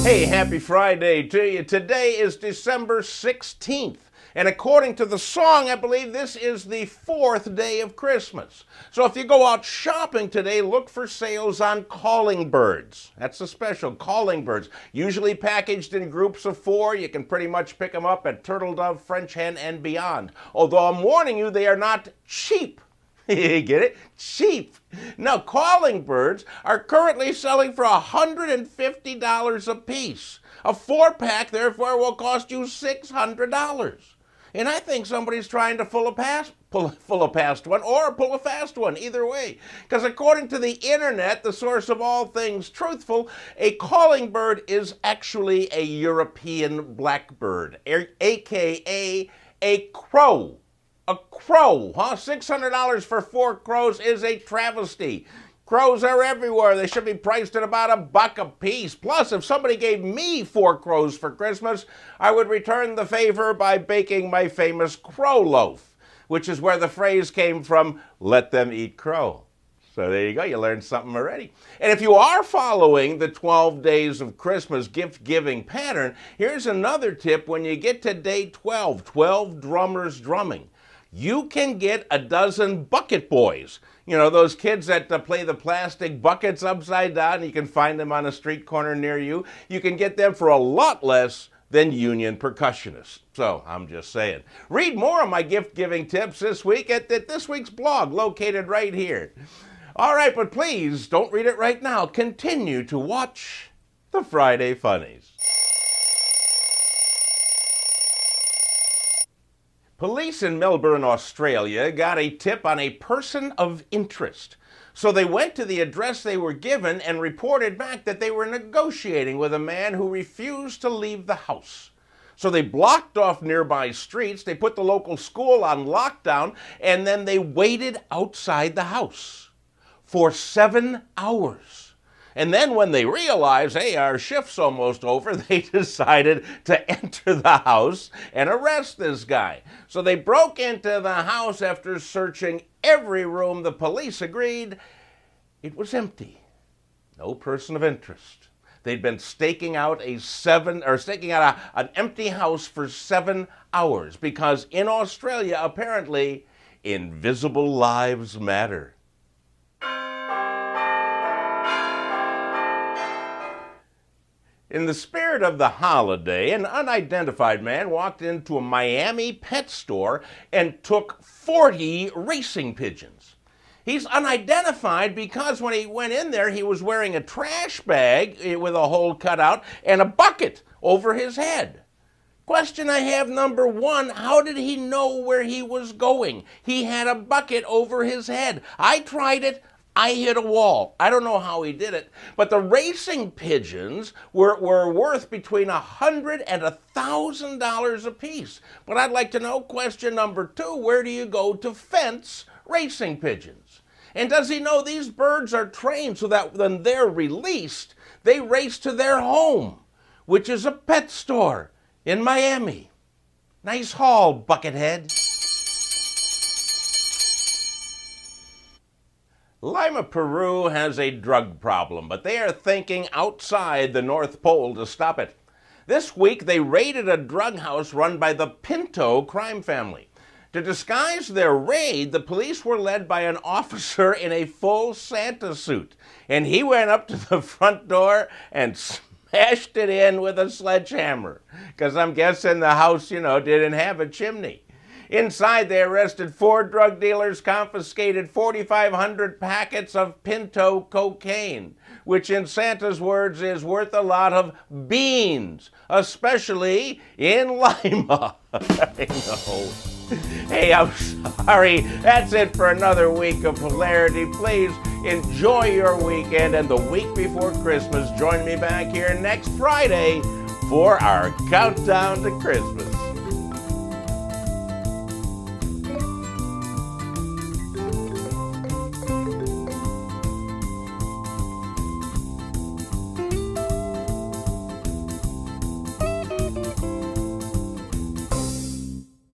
Hey, happy Friday to you. Today is December 16th. And according to the song, I believe this is the fourth day of Christmas. So if you go out shopping today, look for sales on calling birds. That's a special, calling birds. Usually packaged in groups of 4. You can pretty much pick them up at Turtle Dove, French Hen, and beyond. Although I'm warning you, they are not cheap. You get it? Cheap. Now, calling birds are currently selling for $150 a piece. A 4-pack, therefore, will cost you $600. And I think somebody's trying to pull a fast one or pull a fast one, either way. Because according to the internet, the source of all things truthful, a calling bird is actually a European blackbird, aka a crow. A crow, huh? $600 for 4 crows is a travesty. Crows are everywhere. They should be priced at about $1 a piece. Plus, if somebody gave me 4 crows for Christmas, I would return the favor by baking my famous crow loaf, which is where the phrase came from, let them eat crow. So there you go, you learned something already. And if you are following the 12 days of Christmas gift-giving pattern, here's another tip when you get to day 12, 12 drummers drumming. You can get a dozen bucket boys. You know, those kids that play the plastic buckets upside down. You can find them on a street corner near you. You can get them for a lot less than union percussionists. So, I'm just saying. Read more of my gift-giving tips this week at this week's blog, located right here. All right, but please don't read it right now. Continue to watch the Friday Funnies. Police in Melbourne, Australia got a tip on a person of interest. So they went to the address they were given and reported back that they were negotiating with a man who refused to leave the house. So they blocked off nearby streets, they put the local school on lockdown, and then they waited outside the house for 7 hours. And then when they realized, hey, our shift's almost over, they decided to enter the house and arrest this guy. So they broke into the house after searching every room. The police agreed it was empty. No person of interest. They'd been staking out an empty house for 7 hours because in Australia, apparently, invisible lives matter. In the spirit of the holiday, an unidentified man walked into a Miami pet store and took 40 racing pigeons. He's unidentified because when he went in there, he was wearing a trash bag with a hole cut out and a bucket over his head. Question I have, number 1, how did he know where he was going? He had a bucket over his head. I tried it. I hit a wall. I don't know how he did it, but the racing pigeons were worth between $100 and $1,000 a piece. But I'd like to know, question number 2, where do you go to fence racing pigeons? And does he know these birds are trained so that when they're released, they race to their home, which is a pet store in Miami? Nice haul, Buckethead. Lima, Peru has a drug problem, but they are thinking outside the North Pole to stop it. This week, they raided a drug house run by the Pinto crime family. To disguise their raid, the police were led by an officer in a full Santa suit, and he went up to the front door and smashed it in with a sledgehammer, because I'm guessing the house, didn't have a chimney. Inside, they arrested 4 drug dealers, confiscated 4,500 packets of Pinto cocaine, which in Santa's words is worth a lot of beans, especially in Lima. I know. Hey, I'm sorry. That's it for another week of hilarity. Please enjoy your weekend, and the week before Christmas, join me back here next Friday for our countdown to Christmas.